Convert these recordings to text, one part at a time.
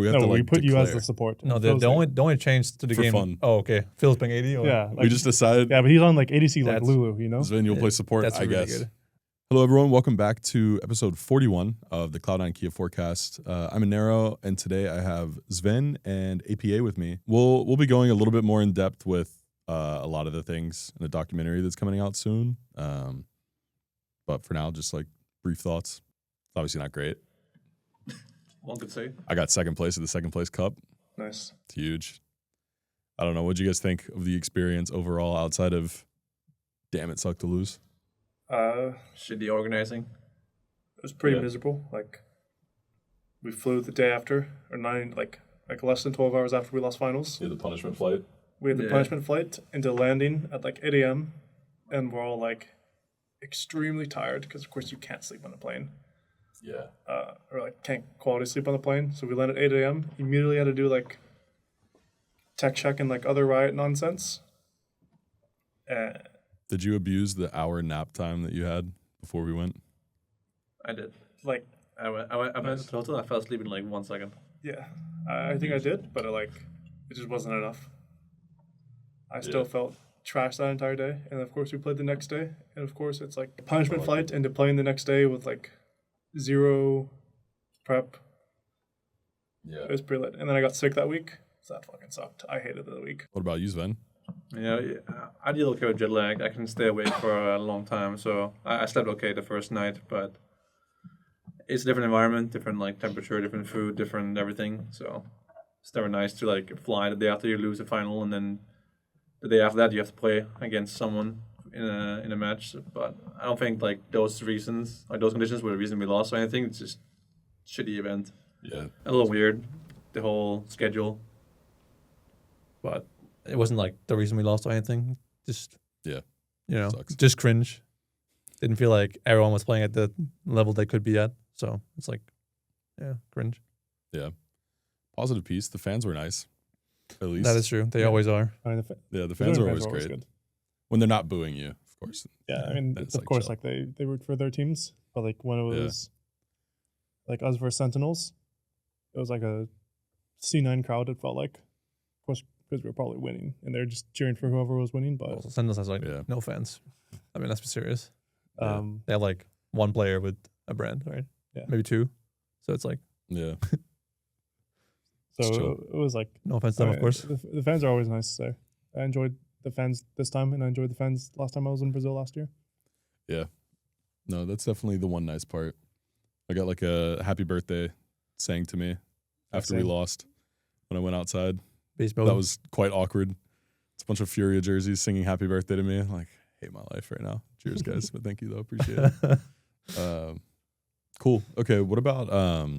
we have to like we put declare. you as the support. No, the only change to the For game. fun. Oh, okay. Phil's playing 80. Or? Yeah. We just decided. Yeah, but he's on like ADC like That's- Lulu, you know? Sven, you'll play support, That's I really guess. good. Hello, everyone. Welcome back to episode 41 of the Cloud9 Kia Forecast. I'm Inero, and today I have Sven and APA with me. We'll be going a little bit more in depth with a lot of the things in the documentary that's coming out soon. But for now, just like brief thoughts. It's obviously not great. One could say. I got second place at the second place cup. Nice. It's huge. I don't know. What'd you guys think of the experience overall outside of, damn, it sucked to lose? Shitty organizing. It was pretty Yeah. miserable. Like, we flew the day after, or like less than 12 hours after we lost finals. Yeah, the punishment flight. We had the punishment flight into landing at like 8 a.m. and we're all like extremely tired because, of course, you can't sleep on a plane. Yeah. Or like can't quality sleep on the plane. So we landed at 8 a.m. Immediately had to do like tech check and like other riot nonsense. Did you abuse the hour nap time that you had before we went? I did. Like, I went to the hotel. I fell asleep in like 1 second. yeah, I think I did, but it just wasn't enough. I still felt trashed that entire day. And of course we played the next day. And of course it's like a punishment flight into playing the next day with like zero prep. Yeah. It was pretty lit. And then I got sick that week. So that fucking sucked. I hated the week. What about you, Sven? Yeah, I deal okay with jet lag. I can stay awake for a long time, so I slept okay the first night, but it's a different environment, different like temperature, different food, different everything. So it's never nice to like fly the day after you lose the final, and then the day after that you have to play against someone in a match. But I don't think like those reasons, like those conditions, were the reason we lost or anything. It's just shitty event. Yeah. A little weird, the whole schedule, but it wasn't like the reason we lost or anything. Just Sucks. just cringe. Didn't feel like everyone was playing at the level they could be at. So it's like, cringe. Yeah. Positive piece. The fans were nice. At least. That is true. They always are. I mean, the fans are always great. good. When they're not booing you, of course. Yeah, I mean, then it's of course, chill. like they root for their teams, but like when it was like us versus Sentinels, it was like a C9 crowd. It felt like, of course, because we were probably winning, and they're just cheering for whoever was winning. But Also, Sentinels has like Yeah. no fans. I mean, let's be serious. Yeah. They have like one player with a brand, right? Yeah. Maybe two. So it's like, Yeah. so It's chill. it was like, no offense to them, of course. the fans are always nice. So I enjoyed the fans this time, and I enjoyed the fans last time I was in Brazil last year. No, that's definitely the one nice part. I got like a happy birthday saying to me after we Same. lost when I went outside. Base That was quite awkward. It's a bunch of Furia jerseys singing happy birthday to me. I'm like, hate my life right now. Cheers, guys. But thank you, though. Appreciate it. Cool. Okay, what about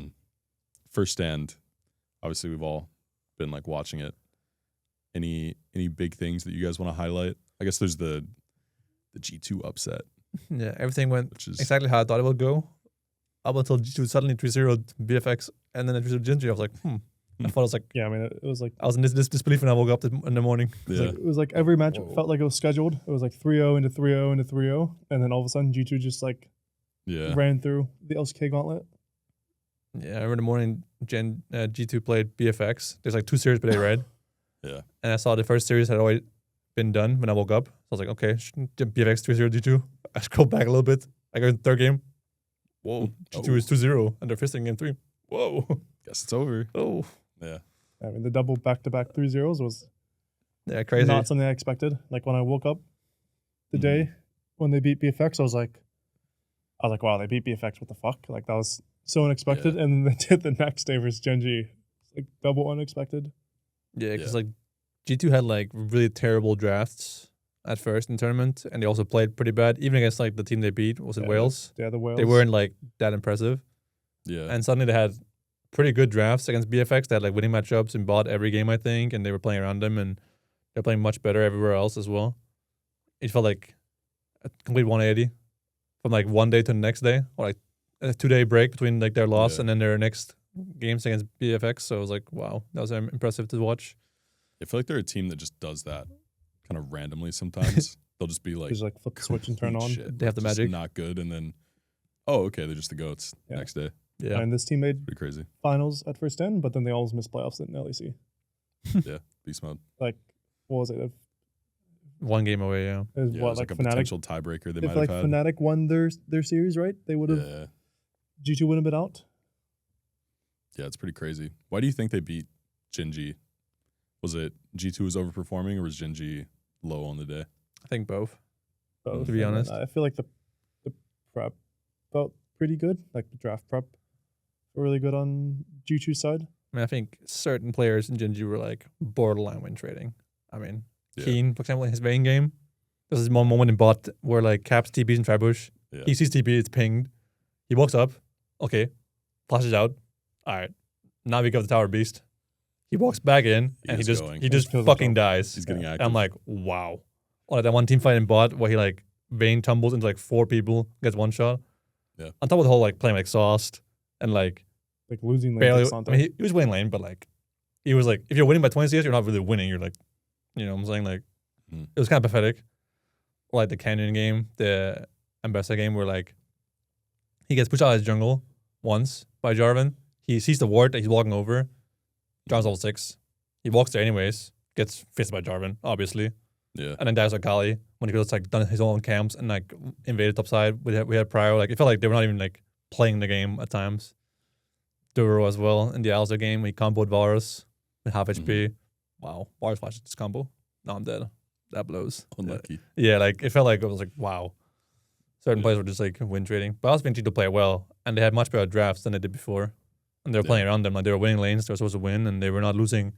First Stand? Obviously, we've all been like watching it. Any big things that you guys want to highlight? I guess there's the G2 upset, Yeah, everything went which is exactly how I thought it would go. Up until G2 suddenly 3-0 BFX, and then it 3-0 Gentry. I was like, I thought it was like, Yeah, I mean, it was like I was in this disbelief when I woke up in the morning. yeah. it was like every match Whoa. felt like it was scheduled. It was like 3-0 into 3-0 into 3-0, and then all of a sudden G2 just like Yeah. ran through the LCK gauntlet. Yeah, I remember in the morning, G2 played BFX. There's like 2 series per day, right? Yeah. And I saw the first series had already been done when I woke up. So I was like, okay, BFX 3-0 G2. I scrolled back a little bit. I go in the third game. Whoa, G2 is 2-0, and they're fisting game 3. Whoa. Guess it's over. Oh. Yeah. I mean, the double back-to-back 3-0s was Yeah, crazy. not something I expected. Like when I woke up the day when they beat BFX, I was like, wow, they beat BFX. What the fuck? Like that was so unexpected. Yeah. And then they did the next day versus Genji, like double unexpected. Yeah, because Yeah. like G2 had like really terrible drafts at first in tournament, and they also played pretty bad, even against like the team they beat. Was it Yeah, Wales? Yeah, the Wales. They weren't like that impressive, Yeah. and suddenly they had pretty good drafts against BFX. They had like winning matchups and bought every game, I think, and they were playing around them, and they're playing much better everywhere else as well. It felt like a complete 180 from like one day to the next day, or like a 2-day break between like their loss Yeah. and then their next games against BFX. So it was like, wow, that was impressive to watch. I feel like they're a team that just does that kind of randomly sometimes. They'll just be like, Just like flip the switch and turn "Holy on. shit, They have the just magic. Not good. And then, oh, okay, they're just the GOATs Yeah. next day. Yeah. And this team made Pretty crazy. finals at first 10, but then they almost missed playoffs in LEC. Yeah, beast mode. Like, what was it? It One game away, yeah. was Yeah, it what, was like a Fnatic? potential tiebreaker they might If have like had. Fnatic won their series, right? They would have Yeah, G2 wouldn't have been out. yeah, it's pretty crazy. Why do you think they beat Gen.G? Was it G2 was overperforming, or was Gen.G low on the day? I think both. Both. To be And then honest. I feel like the prep felt pretty good. Like the draft prep were really good on G2's side. I mean, I think certain players in Gen.G were like borderline win trading. I mean, Yeah. Keen, for example, in his main game, this is one moment in bot where like Caps TPs in Tribush. Yeah. He sees TP, it's pinged. He walks up, okay, flashes out. All right, now we go to the Tower Beast. He walks back in and is he going. just Kills fucking himself. dies. He's getting And active. I'm like, wow. Or like that one team fight in bot where he like Vayne tumbles into like 4 people, gets one shot. Yeah. On top of the whole like playing like Exhaust and like Like losing lane barely. to I Santo. mean, he was winning lane, but like he was like, if you're winning by 20 CS, you're not really winning. You're like, you know what I'm saying? Like, Mhm. it was kind of pathetic. Like the Canyon game, the Ambassador game, where like he gets pushed out of his jungle once by Jarvan. He sees the ward that he's walking over. Jarvan's level 6. He walks there anyways, gets fisted by Jarvan, obviously. Yeah. And then dies like Kali when he goes like done his own camps and like invaded topside. We had Prio. Like it felt like they were not even like playing the game at times. Duro as well in the Alza game. He comboed Varus with half HP. Wow, Varus flashes this combo. Now I'm dead. That blows. Unlucky. Yeah, like it felt like it was like wow. Certain Yeah. players were just like win trading, but I also think G2 play well, and they had much better drafts than they did before. And they were Yeah. playing around them, like they were winning lanes. They were supposed to win, and they were not losing.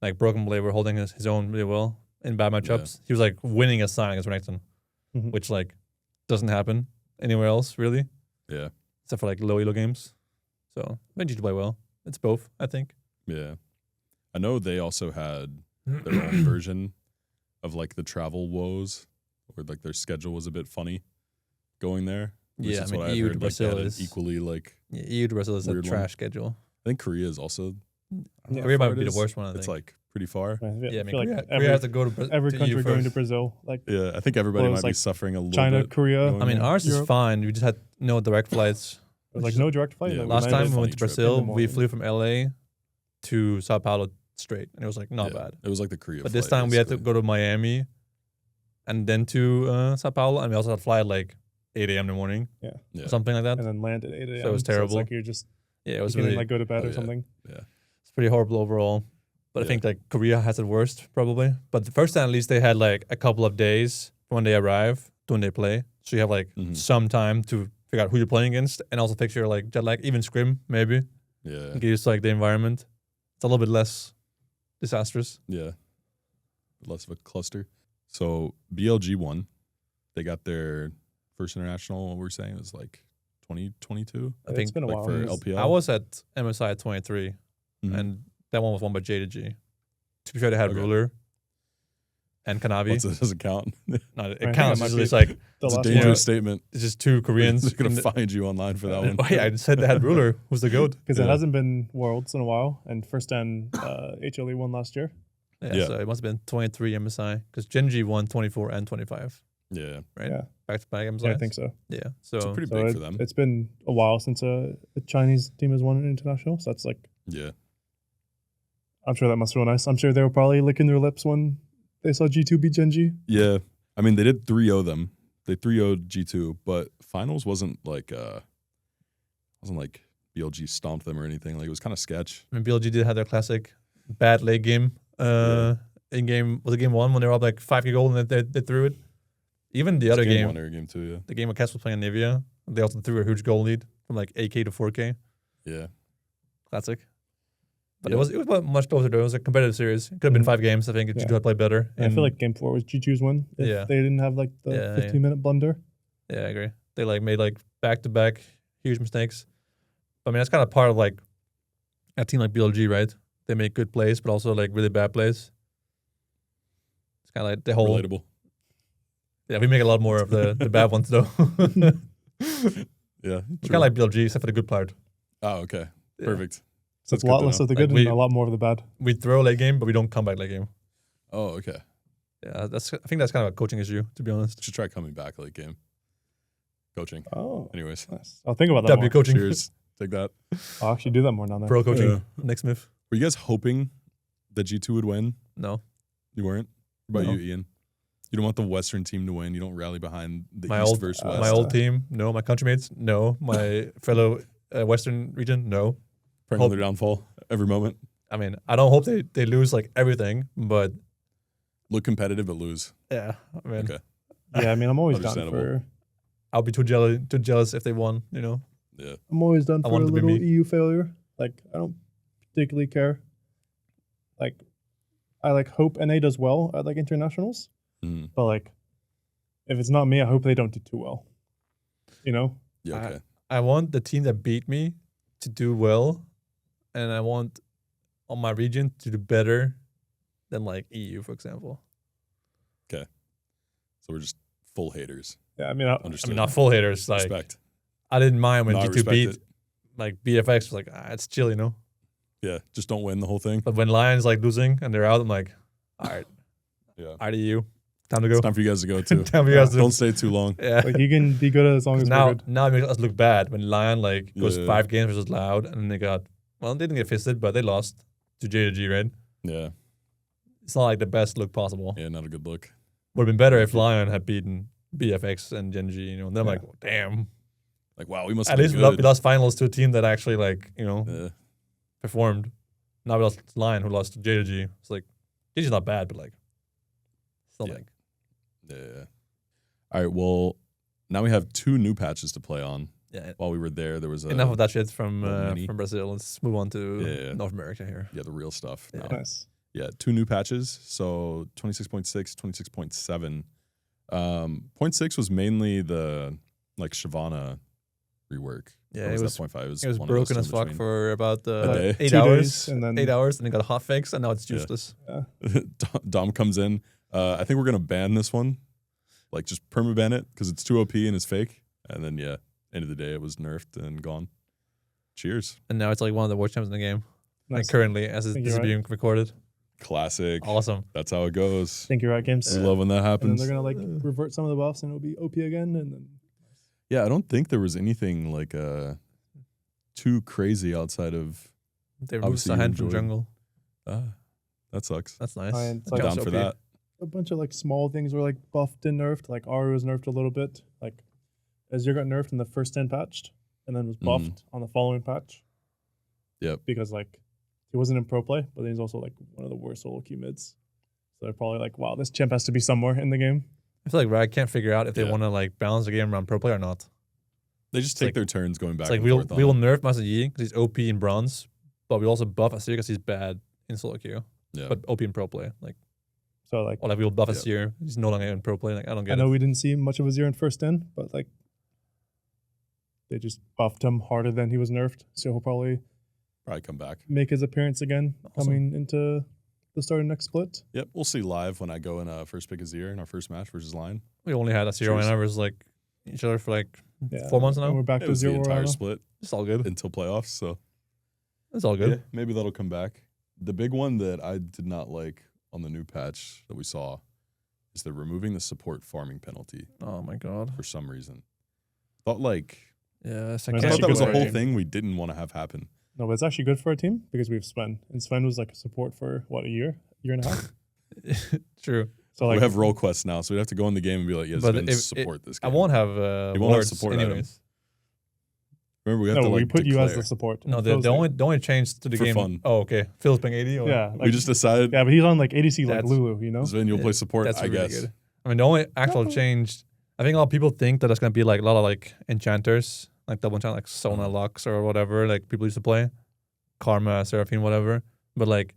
Like Broken Blade were holding his own really well in bad matchups. He was like winning a sign against Renekton, Mhm. which like doesn't happen anywhere else really, Yeah. except for like low elo games. So I think G2 play well. It's both, I think. Yeah. I know they also had their own version of like the travel woes, where like their schedule was a bit funny going there. At least Yeah, I that's mean, what I EU to heard. Like, they had Brazil an is equally like. Yeah, EU to Brazil is a Weird one. trash schedule. I think Korea is also. I don't know Yeah. how Korea far might it be the is. worst one. I think. It's like pretty far. Yeah, yeah, I mean, feel like Korea has to go to every to country EU going to first. Brazil, like Yeah, I think everybody Well, might it's be like suffering a little China, bit. Korea. going I mean, there. ours is Europe. fine. We just had no direct flights. Like no direct flight. Yeah, like, Last we time landed- we went funny to trip. Brazil, In the we morning. flew from LA to Sao Paulo straight, and it was like not Yeah, bad. It was like the Korea. But this flight, time we had to basically. go to Miami, and then to Sao Paulo, and we also had to fly at like 8 a.m. in the morning, Yeah. or something like that. and then land at 8 a.m. So it was terrible. it's like you're just Yeah, it you was can really like go to bed Oh, or yeah. something. it's pretty horrible overall. But I Yeah. think like Korea has it worst probably. But the first time at least they had like a couple of days from when they arrive to when they play, so you have like Mhm. some time to figure out who you're playing against, and also fix your like jet lag, even scrim maybe. Yeah. Get used to like the environment. It's a little bit less disastrous. Yeah. Less of a cluster. So BLG won. They got their first international. What we're saying was like 2022. I It's think been a Like while. for It's- LPL. I was at MSI at 23, Mhm. and that one was won by J2G. To be fair, they had Okay. Ruler and Kanavi. What's it? Does it count? No, it I think counts. it might It's be just like the It's a last dangerous one. statement. it's just two Koreans. They're gonna in the- find you online for that one. Oh, yeah, I said they had Ruler. Who's the goat? Because Yeah. it hasn't been Worlds in a while, and first and HLE won last year. Yeah, Yeah. so it must have been 23 MSI because Gen.G won 24 and 25, Yeah. right? Yeah. Back to back MSI. Yeah, I think so. Yeah, It's so pretty So big it, for them. it's been a while since a Chinese team has won an international. So that's like, Yeah. I'm sure that must feel nice. I'm sure they were probably licking their lips when they saw G2 beat Gen.G. Yeah. I mean, they did 3-0 them. They 3-0'd G2, but finals wasn't like BLG stomped them or anything. Like it was kind of sketch. I mean, BLG did have their classic bad late game. In game was it game 1 when they were up like 5k gold and they threw it. Even the It's other game game, one or game two, yeah. the game where Cass was playing Nivea, they also threw a huge goal lead from like 8k to 4k. Yeah. Classic. But Yeah. it was much closer though. It was a competitive series. It could have been 5 games. I think if Yeah. G2 had played better. And I feel like game 4 was G2's win. If Yeah. they didn't have like the Yeah, 15-minute blunder. Yeah, I agree. They like made like back to back huge mistakes. I mean, that's kind of part of like a team like BLG, right? They make good plays, but also like really bad plays. It's kind of like the whole. Relatable. Yeah, we make a lot more of the bad ones though. Yeah. It's kind of like BLG, except for the good part. Oh, okay. Yeah. Perfect. So That's it's a good lot to less know. of the Like good we- and a lot more of the bad. We throw late game, but we don't come back late game. Oh, okay. Yeah, I think that's kind of a coaching issue, to be honest. Should try coming back late game. Coaching. Oh, Anyways. nice. I'll think about that W more. coaching. Cheers Take that. I'll actually do that more now. Pro coaching. Yeah. Nick Smith. Were you guys hoping that G2 would win? No. You weren't? What about No. you, Ian? You don't want the Western team to win. You don't rally behind the My East old versus West. my old team. No. My countrymates. No. My fellow Western region. No. Praying on their downfall every moment. I mean, I don't hope they lose like everything, but Look competitive but lose. yeah. I mean, Okay. Yeah, I mean, I'm always down Understandable. for. I'll be too jealous if they won. You know. Yeah. I'm always done I for a want it to be little me. EU failure. Like, I don't particularly care. Like, I like hope NA does well at like internationals, Mhm. but like, if it's not me, I hope they don't do too well. You know? Yeah, okay. I want the team that beat me to do well, and I want on my region to do better than like EU, for example. So we're just full haters. Yeah, I mean, I Understood. mean, not full haters. Like Respect. I didn't mind when No, I G2 respect beat it. like BFX. Was like it's chill, you know. Yeah, just don't win the whole thing. But when Lions like losing and they're out, I'm like, all right, Yeah. all right, EU, time to go. It's time for you guys to go too. Time for you guys to Don't stay too long. yeah. like, you can be good as long as now we're good. now it makes us look bad when Lion like goes Yeah. 5 games versus Loud, and then they got they didn't get fisted, but they lost to J2G, right? Yeah. It's not like the best look possible. Yeah, not a good look. Would have been better if Lion had beaten BFX and Gen G, you know. And then I'm Yeah. like, damn. Like, wow, we must At have least been we good. lost finals to a team that actually like, you know, Yeah. performed. Now we lost Lion, who lost to J2G. It's like J2G's not bad, but like still Yeah. like Yeah. All right, well, now we have 2 new patches to play on. yeah. While we were there was a Enough of that shit from mini. Brazil. Let's move on to Yeah. North America here. Yeah, the real stuff. Yeah. now. Nice. Yeah, 2 new patches. So 26.6, 26.7. 0.6 was mainly the like Shyvana rework. Yeah, Or it that was 0.5? it was one of those broken two as in fuck between. for about A day? 8 2 hours. days, and then 8 hours, and then got a hot fix, and now it's Yeah. useless. Dom comes in. I think we're gonna ban this one, like just permaban it because it's too OP and it's fake. And then yeah, end of the day it was nerfed and gone. Cheers, And now it's like one of the worst champs in the game. Nice. Like currently, as Think this is you're being recorded. classic. Awesome. That's how it goes. Think you're right, games. We love when that And then happens. they're gonna like revert some of the buffs, and it'll be OP again, and then Yeah, I don't think there was anything like too crazy outside of. They removed Obviously, you Sahan from enjoyed- jungle. That sucks. That's nice. And it's I'm like down Jumps for OP. that. a bunch of like small things were like buffed and nerfed. Like Aru was nerfed a little bit. Like Azir got nerfed in the first 10 patched, and then was buffed on the following patch. Yep. Because like he wasn't in pro play, but he's also like one of the worst solo queue mids. So they're probably like, wow, this champ has to be somewhere in the game. I feel like Riot can't figure out if they Yeah. want to like balance the game around pro play or not. They just It's take like- their turns going back It's like and we forth. will on it. nerf Master Yi because he's OP in bronze, but we also buff Asir because he's bad in solo queue, Yeah. but OP in pro play. Like, So like or like we'll buff Yeah. Asir. He's no longer in pro play. Like I don't I get know it. we didn't see much of Azir in first 10, but like they just buffed him harder than he was nerfed. So he'll probably Probably come back. make his appearance again Awesome. coming into the start of next split. Yep, we'll see live when I go in first pick Azir in our first match versus Lion. We only had Asir and Cheers. I versus like each other for like Yeah. 4 months And now. we're back It to was the 0 entire now. split It's all good. until playoffs, so It's all good. yeah, maybe that'll come back. The big one that I did not like on the new patch that we saw is they're removing the support farming penalty Oh my god. for some reason. Thought like Yeah, it's I I It's thought actually that was good a for whole our team. thing we didn't want to have happen. No, but it's actually good for our team because we have Sven. And Sven was like a support for what, a year and a half? True. So like we have role quests now, so we'd have to go in the game and be like, yes, But Ben, if- support this I game. won't have You won't have wards support items. anyways. Remember, we have no, to like we put you as declare. the support. No, And the Phil's like- only change to the For game. fun. Oh, okay. Phil's playing 80. Or? yeah, we like, just decided, yeah, but he's on like ADC like That's- Lulu, you know? Sven, you'll Yeah, play support, That's I really guess. good. I mean, the only actual change, I think a lot of people think that there's gonna be like a lot of like enchanters, like double enchant, like Sona Lux or whatever, like people used to play, Karma, Seraphine, whatever. But like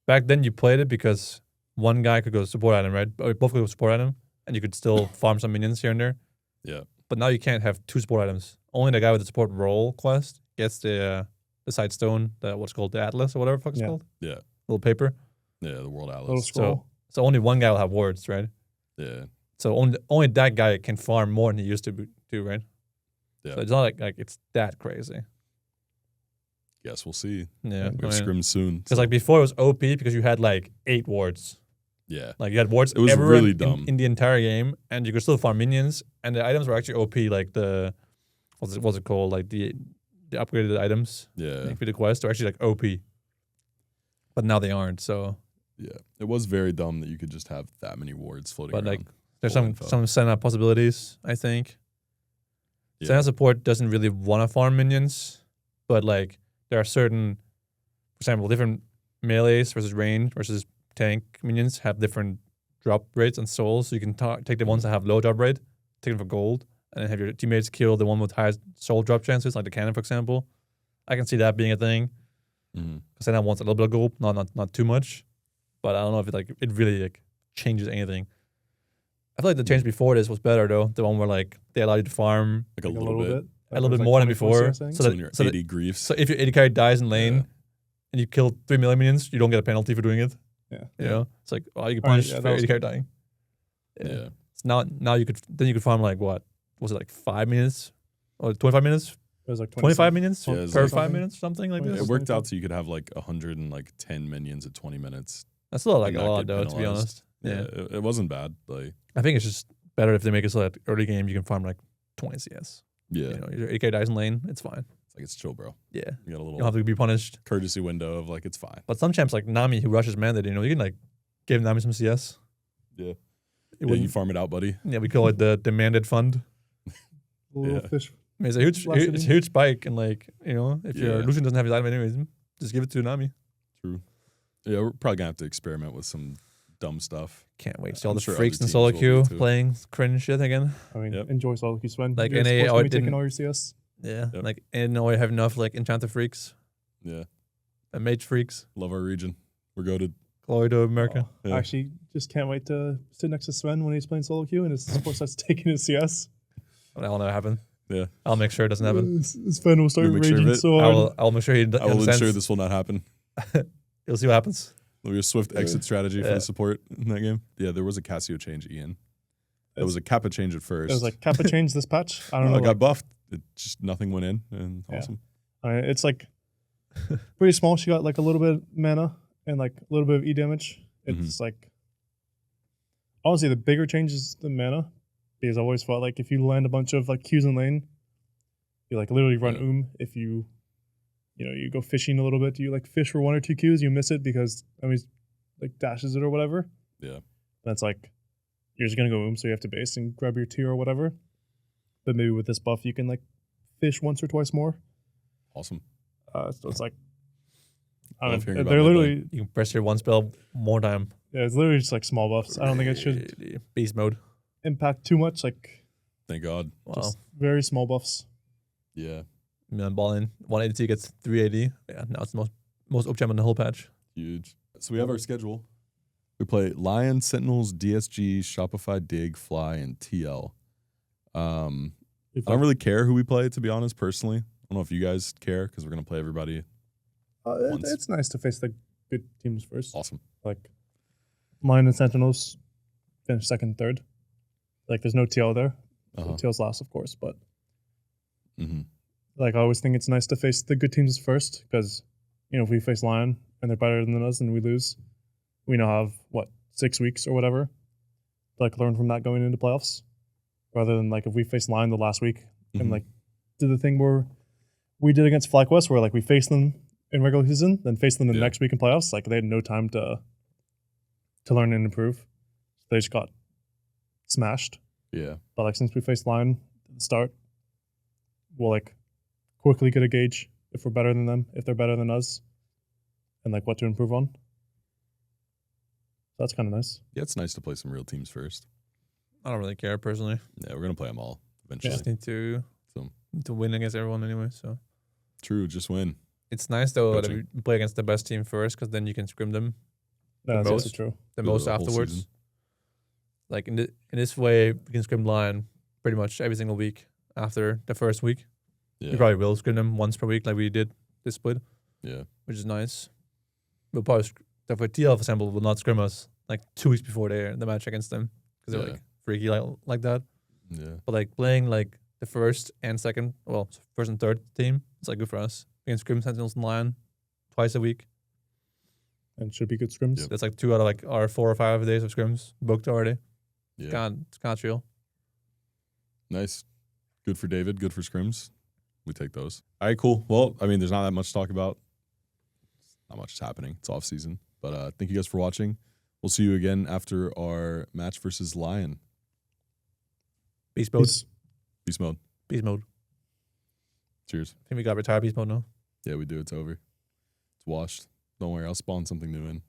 back then, you played it because one guy could go support item, right? Or both could go support item, and you could still farm some minions here and there. Yeah. But now you can't have 2 support items. Only the guy with the support role quest gets the side stone, the what's called the Atlas or whatever the fuck it's Yeah. called. Yeah. Little paper. Yeah, the World Little Atlas. scroll. So only one guy will have wards, right? Yeah. So only that guy can farm more than he used to do, right? Yeah. So it's not like it's that crazy. Yes, we'll see. Yeah. We have scrims soon. Because like before it was OP because you had like 8 wards. Yeah. Like you had wards It was everywhere really in- dumb. in the entire game, and you could still farm minions, and the items were actually OP. Like the what's it called? Like the the upgraded items. Yeah. Like for the quest are actually like OP. But now they aren't, so Yeah. It was very dumb that you could just have that many wards floating but around. like there's Full some info. some Senna possibilities, I think. Yeah. Senna support doesn't really want to farm minions, but like there are certain, for example, different melees versus range versus tank minions have different drop rates and souls. So you can take the ones that have low drop rate, take them for gold, and then have your teammates kill the one with highest soul drop chances, like the cannon, for example. I can see that being a thing. Mhm. Because then I want a little bit of gold, not too much. But I don't know if it really like changes anything. I feel like the change before this was better though. The one where like they allow you to farm Like a little bit. a little bit more than before. So So when you're 80 griefs. So if your AD carry dies in lane Yeah. and you kill 3 million minions, you don't get a penalty for doing it. Yeah. You know? It's like, oh, you get All right, punished yeah, for that your was AD carry dying. Yeah. So now you could farm like what? Was it like 5 minutes? Or 25 minutes? It was like 25 minutes Yeah, it was per like 5 minutes? Something like Yeah, this? It worked out so you could have like 110 minions at 20 minutes. That's still like and a not lot get though, to be penalized. honest. Yeah. It wasn't bad. Like, I think it's just better if they make it so that early game you can farm like 20 CS. yeah. You know, your AK dies in lane, it's fine. It's like, it's chill, bro. Yeah. You got a You little don't have to be punished. courtesy window of like, it's fine. But some champs like Nami who rushes mandate, you know, you can like give Nami some CS. Yeah. It Yeah, wouldn't- you farm it out, buddy. yeah, we call it the demanded fund. Little Yeah. fish. I mean, it's a huge, Velocity. it's a huge spike, and like you know, if your Yeah. Lucian doesn't have his item anyways, just give it to Nami. Yeah, we're probably gonna have to experiment with some dumb stuff. Can't wait. See all I'm the sure freaks other in solo teams will queue be too. playing cringe shit again. I mean, Yep. enjoy solo queue, Sven. Like, You're NA, supposed to I be taking didn't- all your CS. Yeah, Yep. like and now I have enough like enchanter freaks Yeah, and mage freaks. love our region. We're goated. Glory to America. Oh, Yeah. I actually just can't wait to sit next to Sven when he's playing solo queue and his support starts taking his CS. That'll never happen. Yeah, I'll make sure it doesn't happen. Sven will start You'll make sure of raging it? so hard. I'll make sure he I will understands. ensure this will not happen. You'll see what happens. There'll be a swift exit strategy for Yeah. the support in that game. Yeah, there was a Cassio change, Ian. There was a It's- Kappa change at first. It was like Kappa changed this patch. I don't I know. got like, buffed. It just nothing went in, and Yeah. awesome. it's like pretty small. She got like a little bit of mana and like a little bit of E damage. It's like honestly the bigger changes the mana because I always felt like if you land a bunch of like Qs in lane, you like literally run Yeah. If you you go fishing a little bit, you like fish for 1 or 2 Qs, you miss it because I mean like dashes it or whatever. Yeah. That's like you're just gonna go so you have to base and grab your tier or whatever. But maybe with this buff you can like fish once or twice more. Awesome. So it's like Love hearing about they're that literally You can press your one spell more time. it's literally just like small buffs. I don't think it should Beast mode. impact too much. Like Thank God. Wow. just very small buffs. Yeah, Ball in 180 gets 380. Yeah, now it's the most up champ in the whole patch. huge. So we have our schedule. We play Lion, Sentinels, DSG, Shopify, Dig, Fly, and TL. I don't really care who we play, to be honest, personally. I don't know if you guys care because we're going to play everybody. once. It's nice to face the good teams first. Awesome. Like Lion and Sentinels finish second, third. Like there's no TL there. Uh-huh. TL's last, of course, but Mm-hmm. like I always think it's nice to face the good teams first because if we face Lion and they're better than us and we lose, we now have 6 weeks or whatever to like learn from that going into playoffs, rather than like if we face Lion the last week Mhm. and like did the thing where we did against FlyQuest where like we faced them in regular season, then faced them the Yeah. next week in playoffs. Like they had no time to learn and improve. They just got smashed. Yeah. But like since we faced Lion at the start, we'll like quickly get a gauge if we're better than them, if they're better than us, and like what to improve on. So that's kind of nice. Yeah, it's nice to play some real teams first. I don't really care personally. Yeah, we're going to play them all eventually. Just need to So. win against everyone anyway. So True, just win. it's nice though that Coaching. we play against the best team first because then you can scrim them Yeah, that's also most. true. the For most the whole afterwards. season. Like in this way, we can scrim Lion pretty much every single week after the first week. Yeah. We probably will scrim them once per week like we did this split, Yeah. which is nice. We'll probably so for TL, for example, will not scrim us like 2 weeks before the match against them because they're Yeah. like freaky like that. Yeah. But like playing like the first and second, well, first and third team, it's like good for us. We can scrim Sentinels and Lion twice a week. And should be good scrims. Yep. That's like 2 out of like our 4 or 5 days of scrims booked already. Yeah. It's kind of chill. Nice. Good for David. Good for scrims. we take those. All right, cool. Well, I mean, there's not that much to talk about. Not much is happening. It's off season. But thank you guys for watching. We'll see you again after our match versus Lion. Beast mode. Beast mode. Beast mode. Cheers. I think we got retired beast mode now. Yeah, we do. It's over. It's washed. Don't worry. I'll spawn something new in.